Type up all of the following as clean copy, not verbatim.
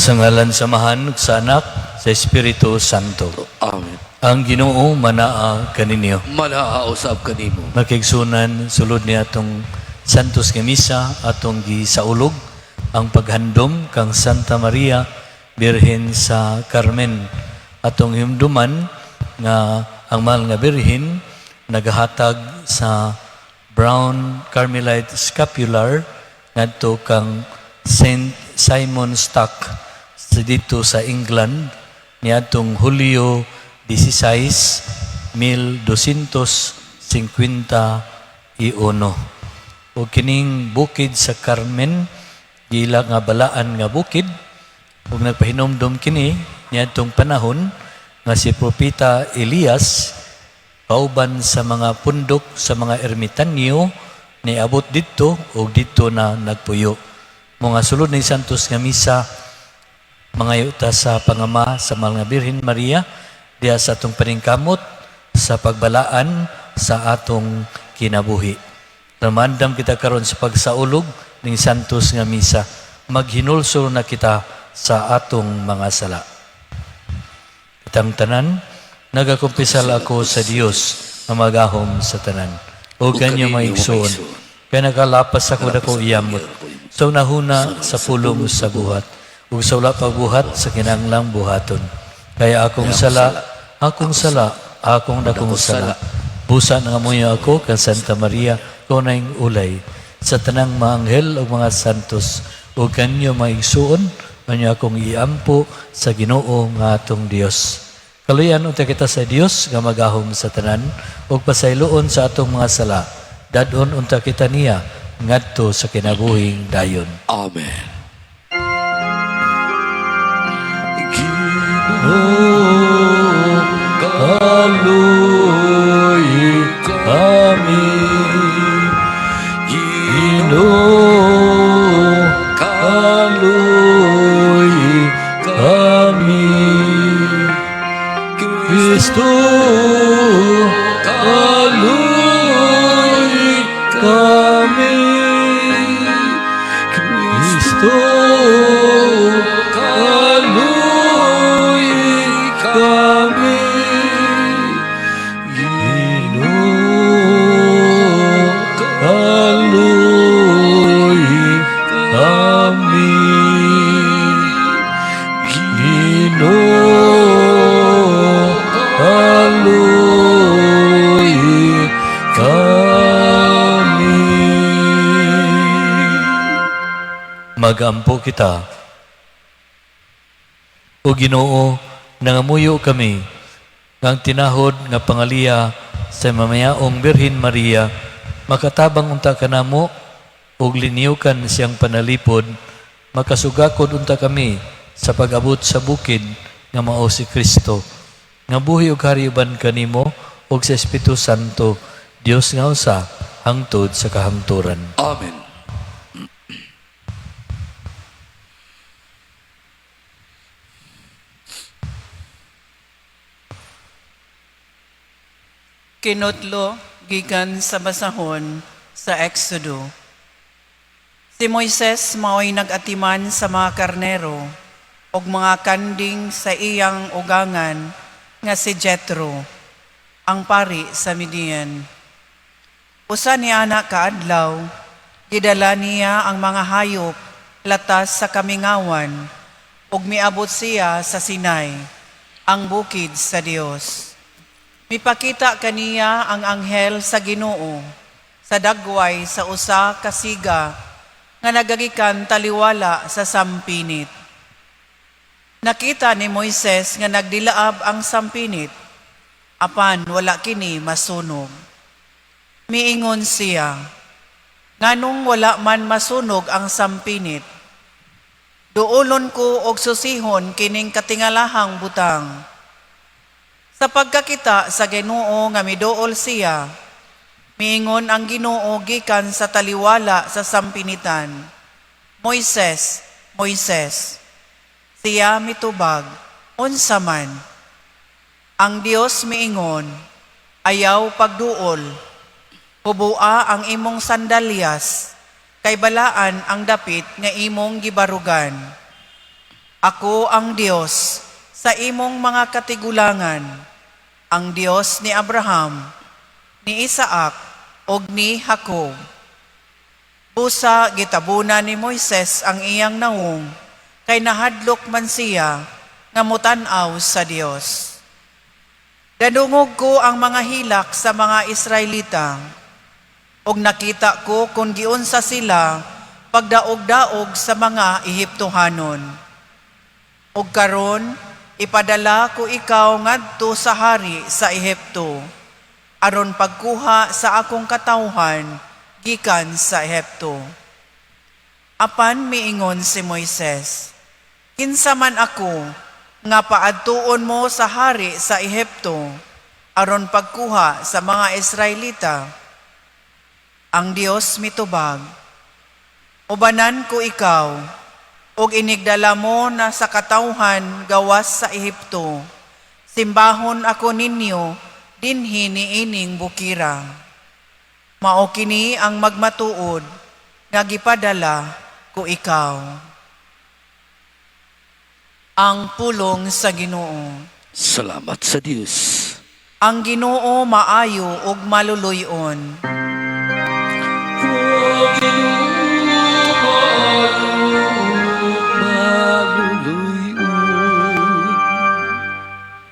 Sa ngalan samahan sa Anak, sa Espiritu Santo. Amen. Ang Ginoo manaa kaninyo. Malaausab kanimo. Makigsunan sulod ni atong Santos nga misa atong gisaulog ang paghandom kang Santa Maria Birhen sa Carmen. Atong himduman nga ang mahal nga Birhen nagahatag sa Brown Carmelite Scapular ngadto kang Saint Simon Stock dito sa England niadtong Hulyo 16, 1251. O kining bukid sa Carmen, gila nga balaan nga bukid, ug nagpahinomdom kini niadtong panahon nga si Propeta Elias kauban sa mga pundok sa mga ermitanyo niabot dito ug dito na nagpuyo. Mga sulod ni Santos nga misa mga yuta sa pangama sa mahal nga Birhen Maria diya sa atong paningkamot sa pagbalaan sa atong kinabuhi. Namandam kita karon sa pagsaulog ning Santos nga misa. Maghinulsol na kita sa atong mga sala. Kitang tanan, nagakumpisal ako sa Dios na magahom sa tanan. O ganyo maigsoon. Kaya nakalapas ako dako iyamot. So nahuna sa pulong sa buhat. Ug sa wala pagbuhat sa kinahanglang buhaton. Kaya akong sala, akong dakong sala. Busa nga moyo ako kan Santa Maria, kunayng ulay. Sa tanang mga anghel o mga santos, o kanyo maigsuon, kanyo akong iampo sa Ginoo nga atong Dios. Kaluyan unta kita sa Dios nga magahom sa tanan, o pasayloon sa atong mga sala. Dadon unta kita niya, ngadto sa kinabuhing dayon. Amen. Kaluy kami, kaluy kami, Kristo, kaluy kami, Kristo, kaluy kami, kaluy kami, kaluy kami. Magampo kita, o Ginoo, nangamuyo kami, ngang tinahod nga pangaliya sa mamayaong Birhen Maria, makatabang unta kanamo, ug liniukan siyang panalipod, makasugakod unta kami sa pag-abot sa bukid nga mao si Kristo, nga buhi ug hariuban kanimo ug sa Espiritu Santo, Dios nga usa, hangtod sa kahangturan. Amen. Kinutlo gikan sa basahon sa Exodo. Si Moises mao'y nag-atiman sa mga karnero ug mga kanding sa iyang ugangan nga si Jethro, ang pari sa Midian. Usa niya na kaadlaw, gidala niya ang mga hayop latas sa kamingawan ug miabot siya sa Sinai, ang bukid sa Dios. Mipakita kaniya ang anghel sa Ginoo sa dagway sa usa ka siga nga nagagikan taliwala sa sampinit. Nakita ni Moises nga nagdilaab ang sampinit, apan wala kini masunog. Miingon siya, nganong wala man masunog ang sampinit? Duolon ko og susihon kining katingalahang butang. Sa pagkakita sa Ginoo nga miduol siya, miingon ang Ginoo gikan sa taliwala sa sampinitan, Moises, Moises. Siya mitubag, unsa man. Ang Dios miingon, ayaw pagduol, hubua ang imong sandalyas, kay balaan ang dapit nga imong gibarugan. Ako ang Dios sa imong mga katigulangan, ang Dios ni Abraham, ni Isaac, og ni Jacob. Busa gitabuna ni Moises ang iyang naong, kay nahadlok man siya nga mutan-aw sa Dios. Dadungog ko ang mga hilak sa mga Israelita, og nakita ko kung giunsa sila pagdaog-daog sa mga Ehiptohanon. Og karon ipadala ko ikaw ngadto sa hari sa Ehipto, aron pagkuha sa akong katawhan gikan sa Ehipto. Apan miingon si Moises, kinsa man ako nga paadtuon mo sa hari sa Ehipto aron pagkuha sa mga Israelita? Ang Dios mitubag, ubanan ko ikaw, og inigdala mo na sa katawhan gawas sa Ehipto. Simbahon ako ninyo dinhi niining bukira. Mao kini ang magmatuod nga gipadala ko ikaw. Ang pulong sa Ginoo. Salamat sa Diyos. Ang Ginoo maayo ug maluluyon.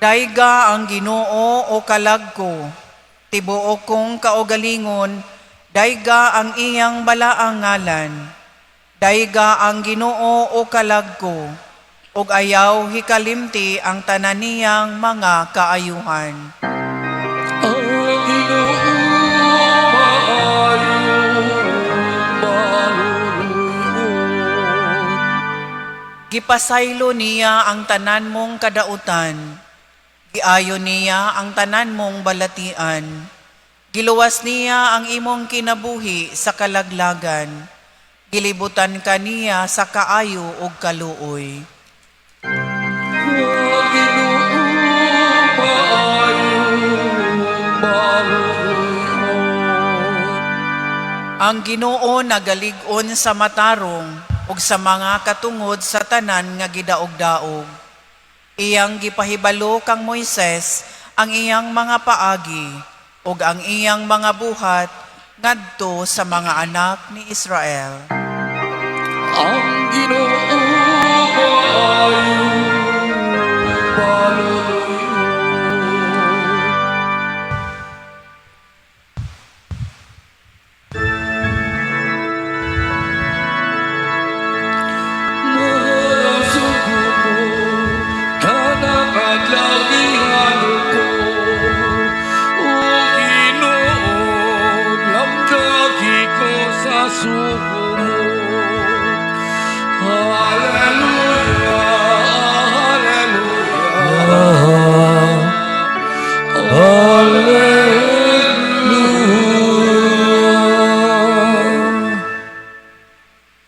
Dayga ang Ginoo o kalag ko, tibuok kong kaugalingon, dayga ang iyang balaang ngalan. Dayga ang Ginoo o kalag ko, ug ayaw hikalimti ang tanan niyang mga kaayuhan. Ang Ginoo maayo, maluluyon. Gipasaylo niya ang tanan mong kadautan, giayo niya ang tanan mong balatian, giluwas niya ang imong kinabuhi sa kalaglagan, gilibutan ka niya sa kaayo ug kaluoy. Ang Ginoo nagalig-on sa matarong ug sa mga katungod sa tanan nga gidaog-daog. Iyang gipahibalo kang Moises ang iyang mga paagi ug ang iyang mga buhat ngadto sa mga anak ni Israel. Ang Ginoo maayo, maluluyon.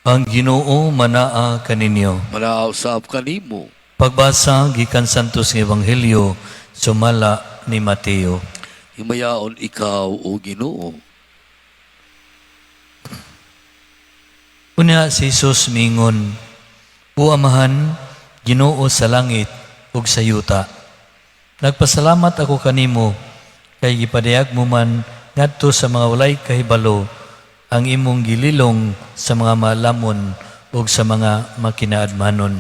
Ang Ginoo manaa kaninyo. Manausap kanimo. Pagbasa gikan Santos nga Ebanghelyo sumala ni Mateo. Himayaon ikaw o Ginoo. Una si Jesus mingon, O Amahan, Ginoo sa langit ug sa yuta. Nagpasalamat ako kanimo kay gipadayag mo man ngadto sa mga walay kahibalo ang imong gililong sa mga malamon ug sa mga makinaadmanon.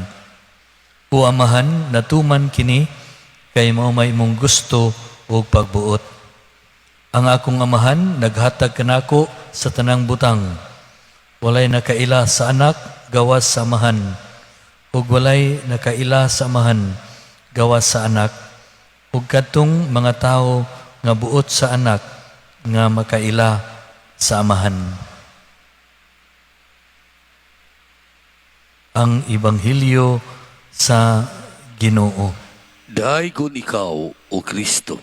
O Amahan, natuman kini kay mao may imong gusto ug pagbuot. Ang akong Amahan naghatag kanako sa tanang butang. Walay nakaila sa anak gawas sa Amahan, ug walay nakaila sa Amahan gawas sa anak, ug kadtong mga tao nga buot sa anak nga makaila sa Amahan. Ang Ebanghelyo sa Ginoo. Daygon ikaw o Kristo.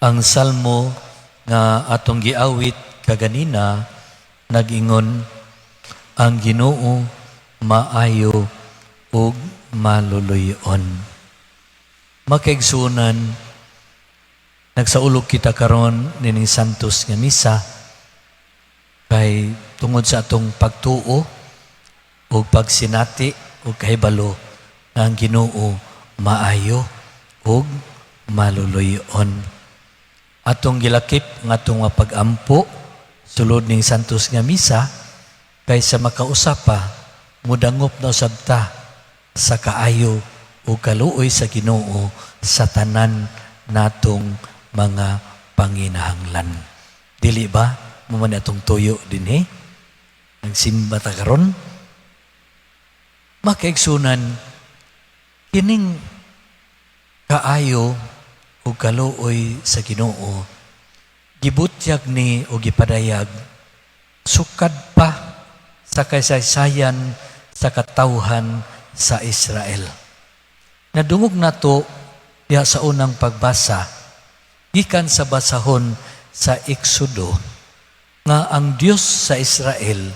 Ang salmo nga atong giawit kaganina nag-ingon, ang Ginoo maayo ug maluluyon. Makaigsunan, nagsaulog kita karon nining Santos nga misa kay tungod sa atong pagtuo o pagsinati o kahibalo nga ang Ginoo maayo o maluluyon. Atong gilakip nga atong mapag-ampo sulod ning santos nga misa kaysa makausapa mudangop na usab ta sa kaayo o kaluoy sa Ginoo sa tanan natong mga panginahanglan. Dili ba mo man atong tuyo dinhi nagsimba ta karon? Makaigsunan kining kaayo o kaluoy sa Ginoo gibutyag ni o gipadayag sukad pa sa kasaysayan sa katawhan sa Israel. Nadungog nato diha sa unang pagbasa gikan sa basahon sa Eksodo nga ang Dios sa Israel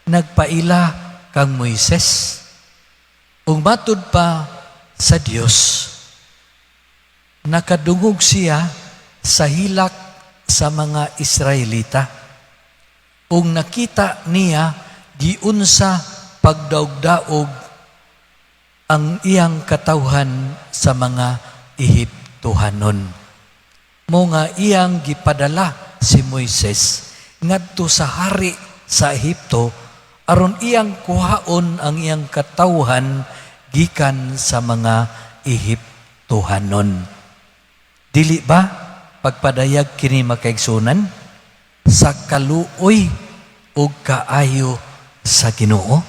nagpaila kang Moises ug matud pa sa Dios nakadungog siya sa hilak sa mga Israelita ug nakita niya giunsa pagdaog-daog ang iyang katawhan sa mga Ehiptohanon. Mo nga iyang gipadala si Moises ngadto sa hari sa Ehipto aron iyang kuhaon ang iyang katawhan gikan sa mga Ehiptohanon. Dili ba pagpadayag kini makaigsunan sa kaluoy ug kaayo sa Ginoo?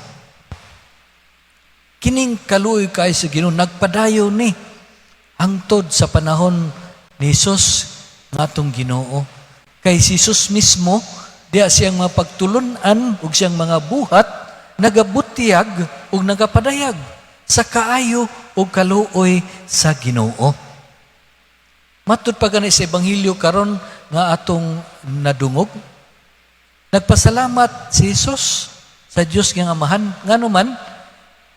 Kining kaluoy kaayo sa Ginoo nagpadayon ni hangtod sa panahon ni Jesus ngatong Ginoo. Kay si Jesus mismo diya siyang mapagtulunan ug siyang mga buhat nagabutiyag ug nagapadayag sa kaayo ug kaluoy sa Ginoo. Matud pa gani sa Ebanghelyo karon nga atong nadungog. Nagpasalamat si Jesus sa Dios nga Amahan nganuman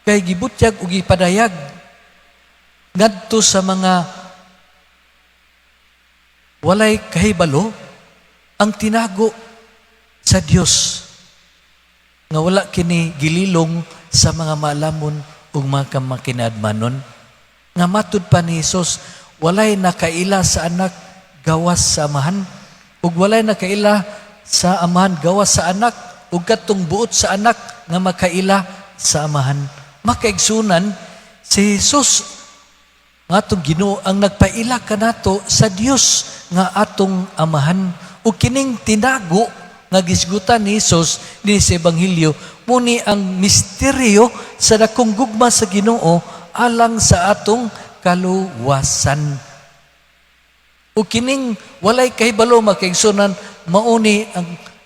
kay gibutyag ug gipadayag ngadto sa mga walay kahibalo ang tinago sa Dios nga wala kini gililong sa mga maalamon ug mga kamakinadmanon. Nga matud pa ni Jesus walay nakaila sa anak gawas sa amahan ug walay nakaila sa amahan gawas sa anak ug katong buot sa anak nga makaila sa amahan. Makaigsunan si Jesus nga atong Ginoo ang nagpaila kanato sa Dios nga atong amahan ug kining tinago nga gisgutan ni Jesus ni sa Ebanghelyo muni ang misteryo sa dakong gugma sa Ginoo alang sa atong kaluwasan. O kining walay kahibalo makaigsunan mauni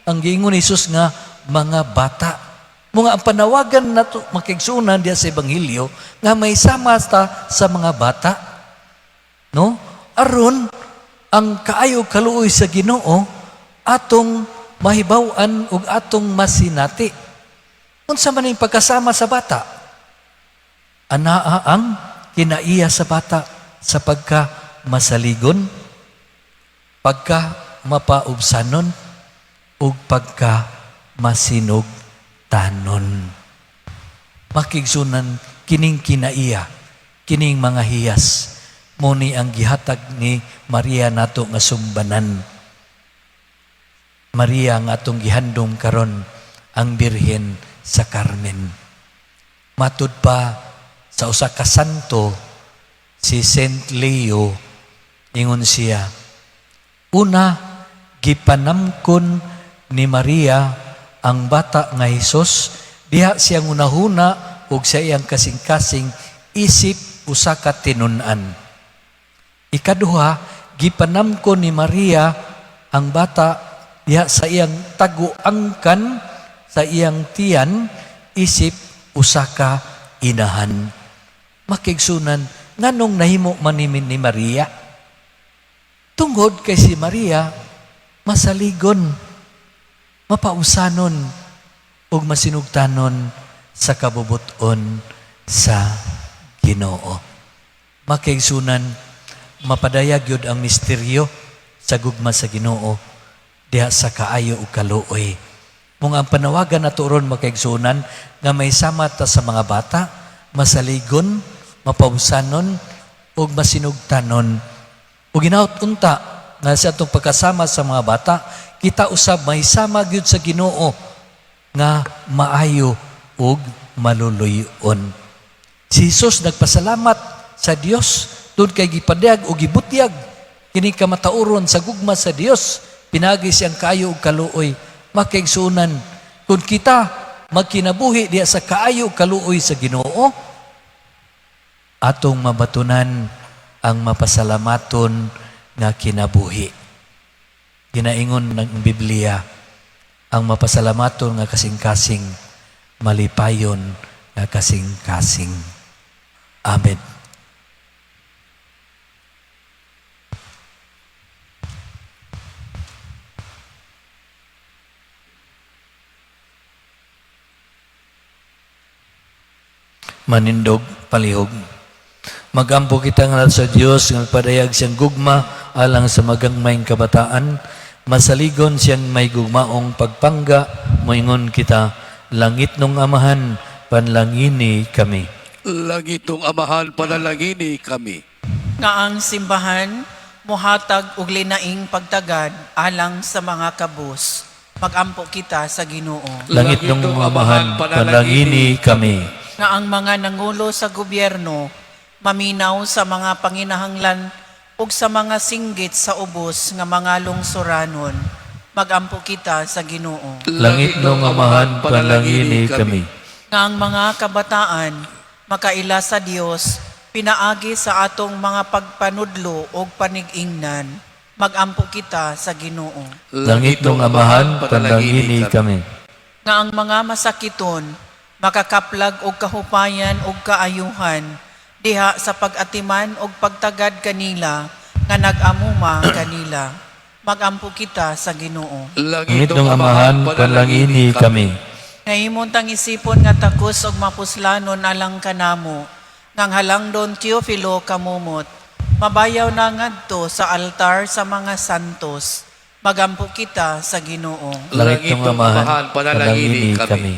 ang giingon ni Jesus nga mga bata. Mga ang panawagan nato makaigsunan diya sa Ebanghelyo nga may sama ta sa mga bata. No? Aron ang kaayo kaluoy sa Ginoo atong mahibaw-an ug atong masinati. Unsa man ning pagkasama sa bata? Anaa ang kinaiya sa bata sa pagka masaligon, pagka mapaubsanon, ug pagka masinugtanon. Makigsunan kining kinaiya, kining mga hiyas, muni ang gihatag ni Maria nato nga sumbanan. Maria nga atong gihandom karon ang Birhen sa Carmen. Matud pa sa usa ka santo, si Saint Leo, ingon siya, una, gipanamkon ni Maria ang bata nga Hesus, diha siyang unahuna ug sa iyang kasing-kasing isip usa ka tinun-an. Ikaduha, gipanamkon ni Maria ang bata diha sa iyang taguangkan, sa iyang tiyan, isip usa ka inahan. Makigsunan, nganong nahimo manimin ni Maria? Tungod kay si Maria, masaligon, mapausanon, ug masinugtanon sa kabubuton sa Ginoo. Makigsunan, mapadayag yun ang misteryo sa gugma sa Ginoo diha sa kaayo ug kaluoy Mong ang panawagan na turon makaigsunan nga may sama ta sa mga bata, masaligon, mapausanon, o masinugtanon. O ginaot unta nga sa atong pagkasama sa mga bata, kita usab may sama gyud sa Ginoo nga maayo ug maluluyon. Si Jesus nagpasalamat sa Dios tungod kay gipadyag o gibutyag kini kamatauron sa gugma sa Dios. Pinagi siyang kaayo ug kaluoy. Makaigsunan kung kita magkinabuhi diya sa kaayo ug kaluoy sa Ginoo, atong mabatunan ang mapasalamaton nga kinabuhi. Ginaingon ng Biblia, ang mapasalamaton nga kasing-kasing, malipayon nga kasing-kasing. Amen. Manindog, palihog. Magampo kita nga sa Dios nga padayag siyang gugma alang sa magagmayng kabataan, masaligon siyang may gugmaong pagpangga, moingon kita, langit nung amahan, panlangini kami. Langit nung amahan, panalangini kami. Nga ang simbahan, muhatag og linaing pagtagad alang sa mga kabus. Magampo kita sa Ginoo. Langit nung amahan, panlangini kami. Nga ang mga nangulo sa gobyerno, maminaw sa mga panginahanglan ug sa mga singgit sa ubos nga mga lungsuranon. Magampo kita sa Ginoo. Langit nung amahan, panlangini kami. Nga ang mga kabataan, makaila sa Dios, pinaagi sa atong mga pagpanudlo ug panig-ingnan. Magampo kita sa Ginoo. Langit nung amahan, panlangini kami. Nga ang mga masakiton, makakaplag og kahupayan ug kaayuhan, diha sa pag-atiman og pagtagad kanila, nga nag-amuma kanila. Magampo kita sa Ginoo. Langit nung amahan, panlangini kami. Ngahimong tang isipon nga takos og mapuslanon alang kanamo, ngang halangdon Teofilo kamumot, mabayaw na ngadto sa altar sa mga santos. Magampo kita sa Ginoo. Langit nung amahan, panlangini kami.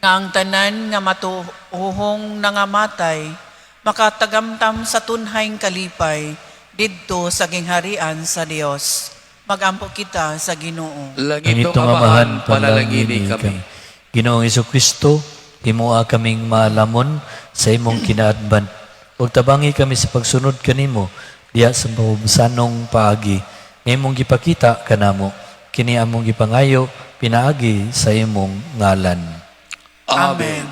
Nga ang tanan nga matuhong nangamatay, makatagamtam sa tunhayng kalipay, didto sa gingharian sa Dios. Magampo kita sa Ginoo. Langit nung amahan, panalangini kami. Ginoong Jesucristo, himoa kaming maalamon sa imong kinaadban. Ug tabangi kami sa pagsunod kanimo diya sa mabusanong paagi. Imong gipakita kanamo, kini among gipangayo pinaagi sa imong ngalan. Amen.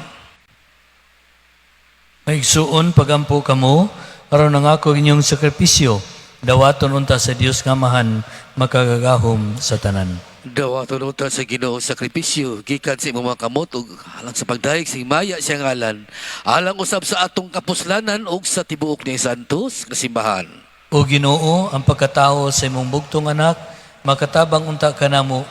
Maigsuon pagampo kamo, aron nangako inyong sakripisyo, dawaton unta sa Dios nga amahan, makagagahom sa tanan. Dawaton unta sa Ginoo sakripisyo, gikan sa imong mga kamot ug alang sa pagdayeg sa himaya siyang ngalan, alang usab sa atong kapuslanan ug sa tibuok ni santos nga simbahan. O Ginoo, ang pagkatao sa imong bugtong anak, makatabang unta kanamo,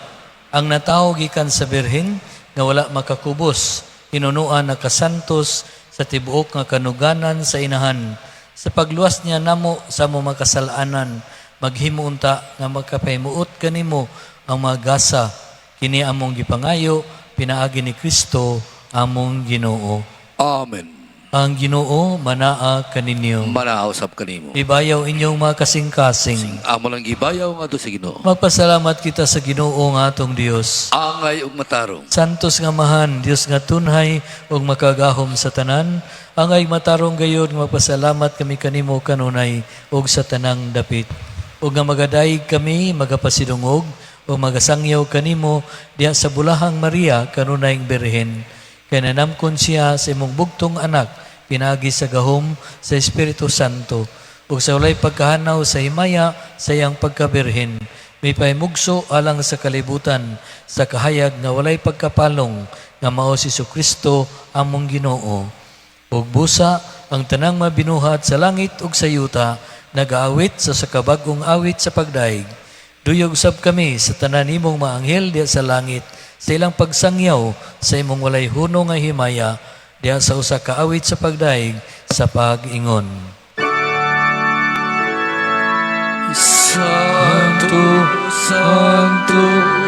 ang natawo gikan sa birhen nga wala makakubos, inunuan na kasantos sa tibuok nga kanuganan sa inahan. Sa pagluwas niya namo sa mo makasalanan, maghimo unta nga magkapahimuot kanimo ang mga gasa, kini among gipangayo, pinaagi ni Kristo, among Ginoo. Amen. Ang Ginoo manaa kaninyo. Manahausap kanimo. Ibayaw inyong mga kasing-kasing. Amo lang gibayaw nga to sa Ginoo. Magpasalamat kita sa Ginoo nga atong Dios. Angay ug matarong. Santos nga mahan, Dios nga tunhay ug makagahom sa tanan. Angay matarong gayud nga magpasalamat kami kanimo kanunay ug sa tanang dapit. Ug nga magadayeg kami magapasidungog o magasangyaw kanimo diya sa bulahang Maria kanunayng Birhen. Kaya nanamkon siya sa imong bugtong anak, pinagi sa gahom sa Espiritu Santo, ug sa walay pagkahanaw sa himaya sa iyang pagkabirhen, may pahimugso alang sa kalibutan, sa kahayag nga walay pagkapalong, nga mao si Jesucristo among Ginoo. Ug busa ang tanang mabinuhat sa langit ug sa yuta, nag-aawit sa sakabagong awit sa pagdaig. Duyog sab kami sa tanan nimong maanghel diya sa langit, sa ilang pagsangyaw sa imong walay huno nga himaya diha sa usa ka awit sa pagdaig sa pag-ingon. Santo, Santo,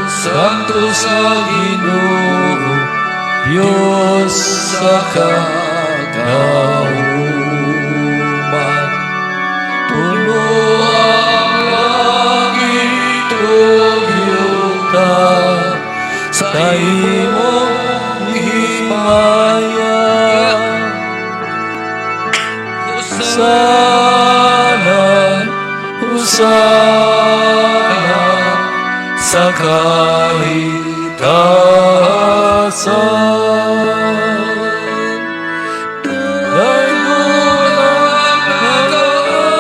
Santo sa Ginoo, Diyos sa kagauman. Puno ang langit ug yuta sa imong himaya. Husana, Husana sa kahitasan. Daigulang nagaani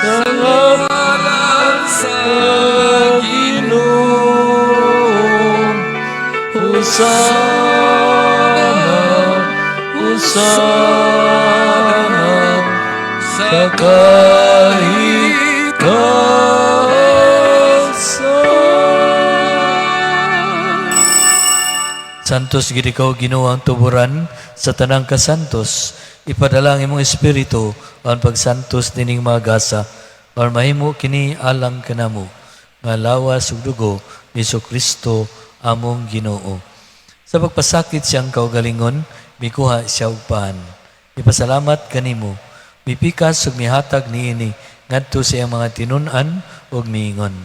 sa ngalan sa Ginoo. Husana, Husana sa kahitasan. Santos gid ikaw Ginoo ang tuburan sa tanang kasantos. Ipadala ang imong espiritu ang pagsantos dining mga gasa aron mahimo kini alang kanamo nga lawas ug dugo ni Kristo among Ginoo. Sa pagpasakit siyang kaugalingon, mikuha siya og paan. Ipasalamat kanimo, mipikas ug mihatag niini ngadto sa iyang mga tinun-an ug miingon.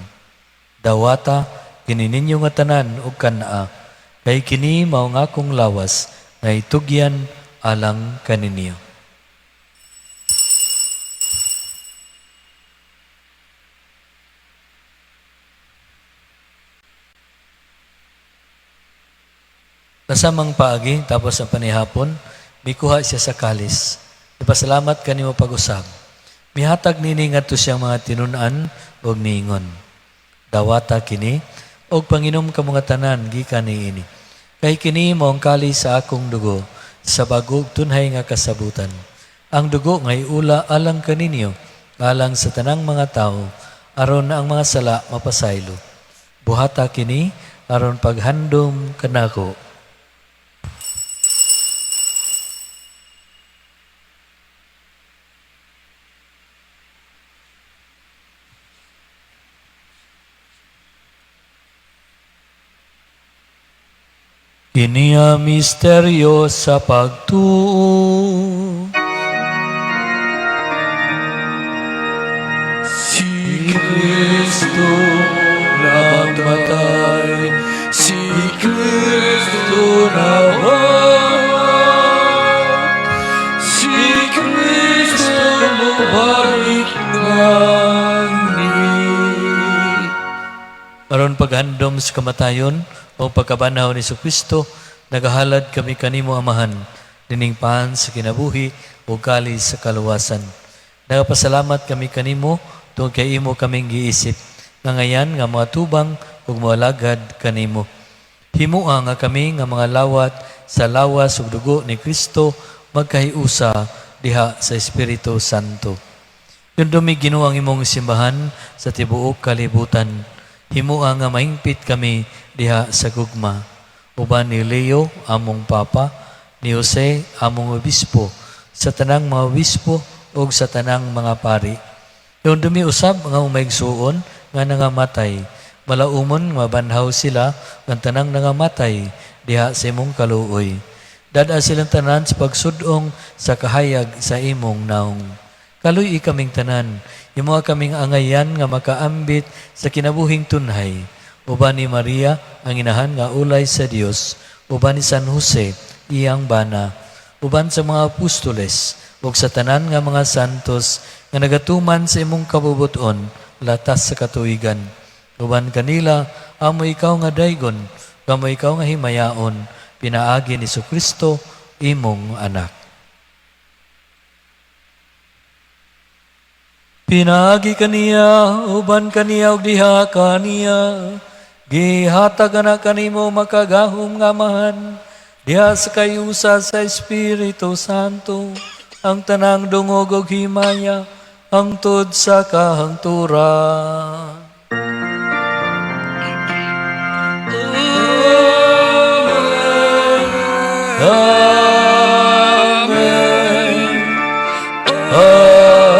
Dawata kini ninyo nga tanan ug kanaa, kay kini mao nga akong lawas nga itugyan alang kaninyo. Nasamang paagi, tapos ang panihapon, mikuha siya sa kalis. Ipasalamat kanimo pag-usab. Mihatag nini ngadto siyang mga tinun-an ug niingon. Dawata kini og panginom ka mga tanan gikan niini. Kay kini mao ang kalis sa akong dugo sa bagog tunhay nga kasabutan. Ang dugo nga iula alang kaninyo, alang sa tanang mga tao, aron na ang mga sala mapasaylo. Buhata kini aron paghandom kanako. Kini ang misteryo sa pagtuo. Si Kristo namatay, si Kristo nawawat, si Kristo mabalik ngani. Aron paghandom sa kamatayon, o pagkabanaw ni Kristo, nagahalad kami kanimo amahan, dining paan sa kinabuhi o kalis sa kaluwasan. Nagapasalamat kami kanimo, tungkol kay imo kaming giisip, nga ngayan nga mga tubang ug mawalagad kanimo. Himua nga kami nga mga lawat sa lawas ug dugo ni Kristo, magkahiusa diha sa Espiritu Santo. Yung dumi Ginoo ang imong simbahan sa tibuok kalibutan. Himua nga mahingpit kami diha sa gugma. Uban ni Leo, among Papa, ni Jose, among obispo, sa tanang mga obispo o sa tanang mga pari. Yung dumiusab nga umaigsuon nga nangamatay, malaumon mabanhaw sila ng tanang nangamatay diha sa imong kaluoy. Dada silang tanan sa pagsudong sa kahayag sa imong naong. Kaluy kaming tanan, imo kaming angayan nga makaambit sa kinabuhing tunhay. Uban ni Maria, ang inahan nga ulay sa Dios, uban ni San Jose, iyang bana, uban sa mga apostoles, ug sa tanan nga mga santos nga nagatuman sa imong kabubuton, latas sa katuigan. Uban kanila, amo ikaw nga daygon, kamo ikaw nga himayaon, pinaagi ni Kristo, imong anak. Pinagi kaniya, uban kaniya, ug diha kaniya, gihatag na kanimo makagahom nga amahan, diha sa kayusa sa Espiritu Santo, ang tanang dungog ug himaya, hangtod sa kahangturan. Amen. Amen.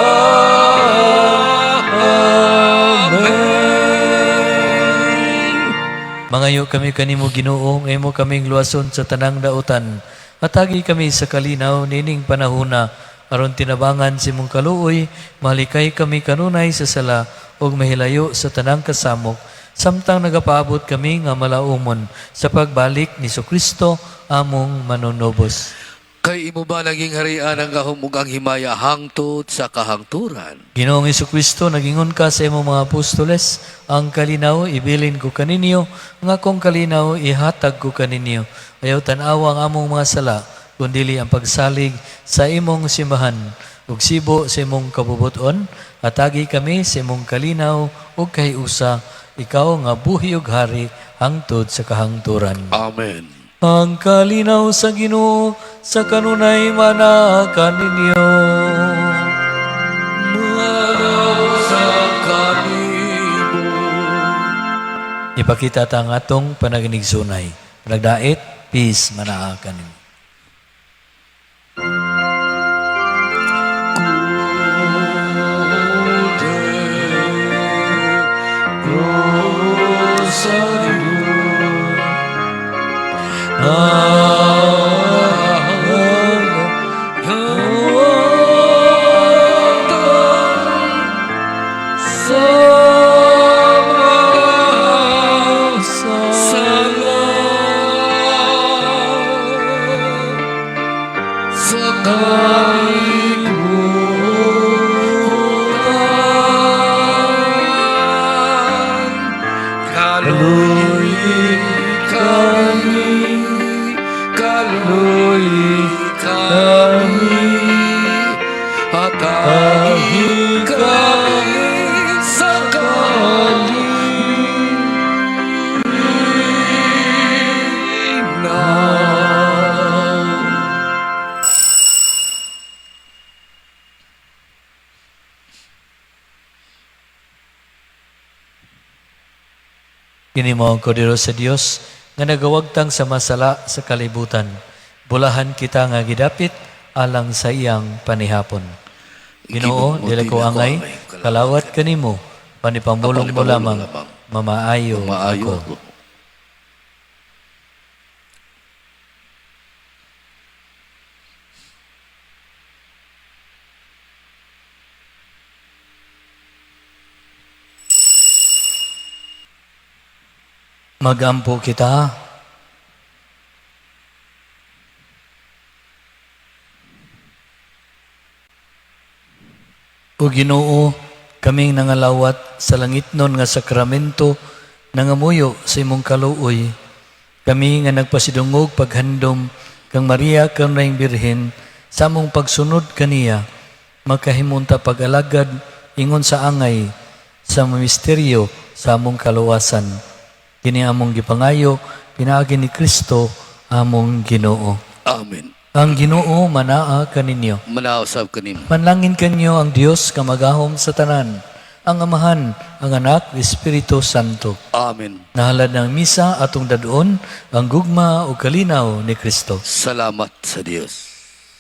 Mangayo kami kanimo Ginoo, imo kaming luwason sa tanang dautan. Atagi kami sa kalinaw nining panahuna, aron tinabangan si mong kaluoy, malikay kami kanunay sa sala, ug mahilayo sa tanang kasamok. Samtang nagapaabot kami nga malaumon sa pagbalik ni Kristo among manunubos. Kay imo ba naging harian ang gahom ug ang himaya hangtod sa kahangturan? Ginoong Kristo, nagingon ka sa imong mga apostoles, ang kalinaw ibilin ko kaninyo, nga kung kalinaw ihatag ko kaninyo. Ayaw tanawa ang among mga sala, kundili ang pagsalig sa imong simbahan, ug sibo sa imong kabubuton, atagi kami sa imong kalinaw ug kahiusa, ikaw nga buhi ug hari hangtod sa kahangturan. Amen. Ang kalinaw sa Ginoo sa kanunay manakan ninyo. Sa kanimo. Ipakita ta ang atong panaginig sunay. Nagdait, peace manaakan ninyo. Kini mao ang kodero sa Dios nga nagawagtang sa masala sa kalibutan. Bulahan kita nga gidapit alang sa iyang panihapon. Ginoo, dili ko angay, kalawat kanimo, panipambulong mo lamang, mamaayo ako. Magampo kita. O Ginoo, kaming nangalawat sa langitnon nga sakramento nangamuyo sa imong kaluoy. Kami nga nagpasidungog paghandom kang Maria kanang Birhen sa among pagsunod kaniya, makahimunta pag-alagad ingon sa angay sa misteryo sa among kaluwasan. Kini among gipangayo, pinaagi ni Kristo among Ginoo. Amen. Ang Ginoo manaa kaninyo. Manausab kanimo. Manlangin kanyo ang Dios kamagahom sa tanan, ang Amahan, ang Anak, Espiritu Santo. Amen. Nahalad ng misa atong dadon ang gugma o kalinaw ni Kristo. Salamat sa Dios.